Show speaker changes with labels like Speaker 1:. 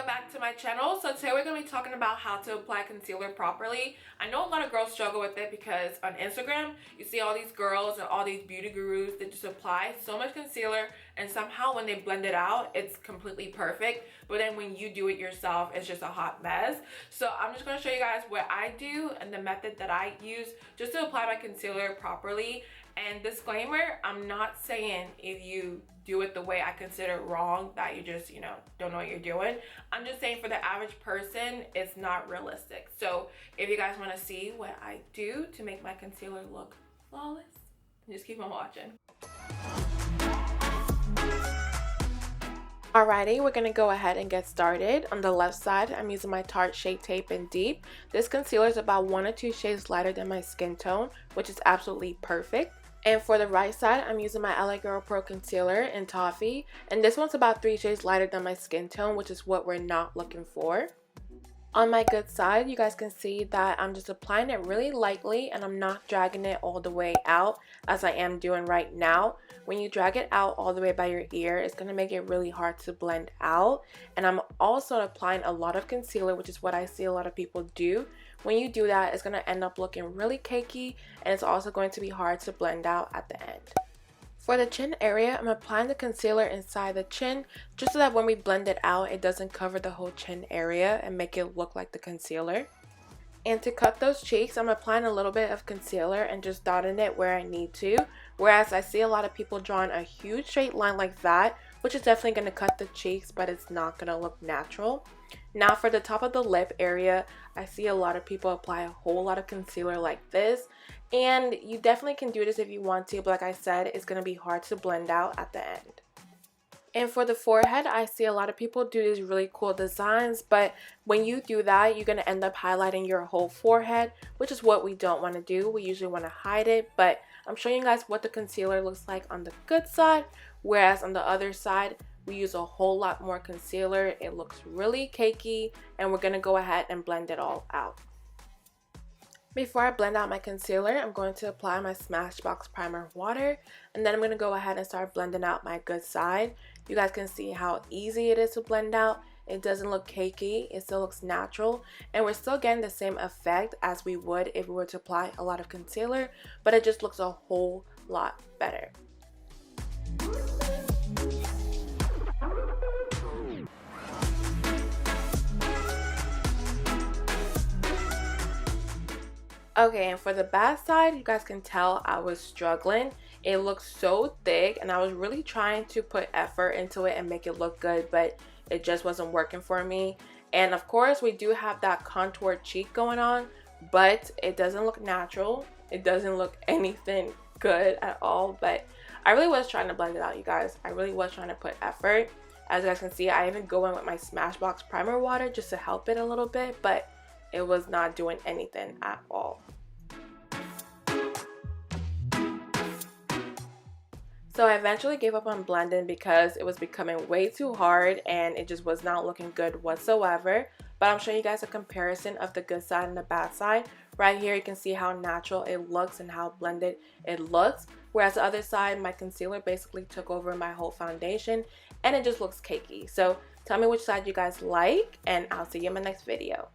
Speaker 1: welcome back to my channel. So today we're going to be talking about how to apply concealer properly. I know a lot of girls struggle with it because on Instagram you see all these girls and all these beauty gurus that just apply so much concealer and somehow when they blend it out it's completely perfect, but then when you do it yourself it's just a hot mess. So I'm just going to show you guys what I do and the method that I use just to apply my concealer properly. And disclaimer, I'm not saying if you do it the way I consider wrong that you just, don't know what you're doing. I'm just saying for the average person, it's not realistic. So if you guys want to see what I do to make my concealer look flawless, just keep on watching. Alrighty, we're going to go ahead and get started. On the left side, I'm using my Tarte Shape Tape in Deep. This concealer is about 1 or 2 shades lighter than my skin tone, which is absolutely perfect. And for the right side, I'm using my LA Girl Pro Concealer in Toffee. And this one's about 3 shades lighter than my skin tone, which is what we're not looking for. On my good side, you guys can see that I'm just applying it really lightly and I'm not dragging it all the way out as I am doing right now. When you drag it out all the way by your ear, it's going to make it really hard to blend out. And I'm also applying a lot of concealer, which is what I see a lot of people do. When you do that, it's going to end up looking really cakey and it's also going to be hard to blend out at the end. For the chin area, I'm applying the concealer inside the chin just so that when we blend it out, it doesn't cover the whole chin area and make it look like the concealer. And to cut those cheeks, I'm applying a little bit of concealer and just dotting it where I need to. Whereas I see a lot of people drawing a huge straight line like that, which is definitely going to cut the cheeks, but it's not going to look natural. Now for the top of the lip area, I see a lot of people apply a whole lot of concealer like this. And you definitely can do this if you want to, but like I said, it's going to be hard to blend out at the end. And for the forehead, I see a lot of people do these really cool designs, but when you do that, you're going to end up highlighting your whole forehead, which is what we don't want to do. We usually want to hide it, but I'm showing you guys what the concealer looks like on the good side, whereas on the other side, we use a whole lot more concealer. It looks really cakey, and we're going to go ahead and blend it all out. Before I blend out my concealer, I'm going to apply my Smashbox Primer Water, and then I'm going to go ahead and start blending out my good side. You guys can see how easy it is to blend out. It doesn't look cakey, it still looks natural, and we're still getting the same effect as we would if we were to apply a lot of concealer, but it just looks a whole lot better. Okay, and for the bad side, you guys can tell I was struggling. It looks so thick and I was really trying to put effort into it and make it look good, but it just wasn't working for me. And of course, we do have that contoured cheek going on, but it doesn't look natural. It doesn't look anything good at all, but I really was trying to blend it out, you guys. I really was trying to put effort. As you guys can see, I even go in with my Smashbox Primer Water just to help it a little bit, but it was not doing anything at all. So I eventually gave up on blending because it was becoming way too hard and it just was not looking good whatsoever. But I'm showing you guys a comparison of the good side and the bad side. Right here you can see how natural it looks and how blended it looks. Whereas the other side, my concealer basically took over my whole foundation and it just looks cakey. So tell me which side you guys like and I'll see you in my next video.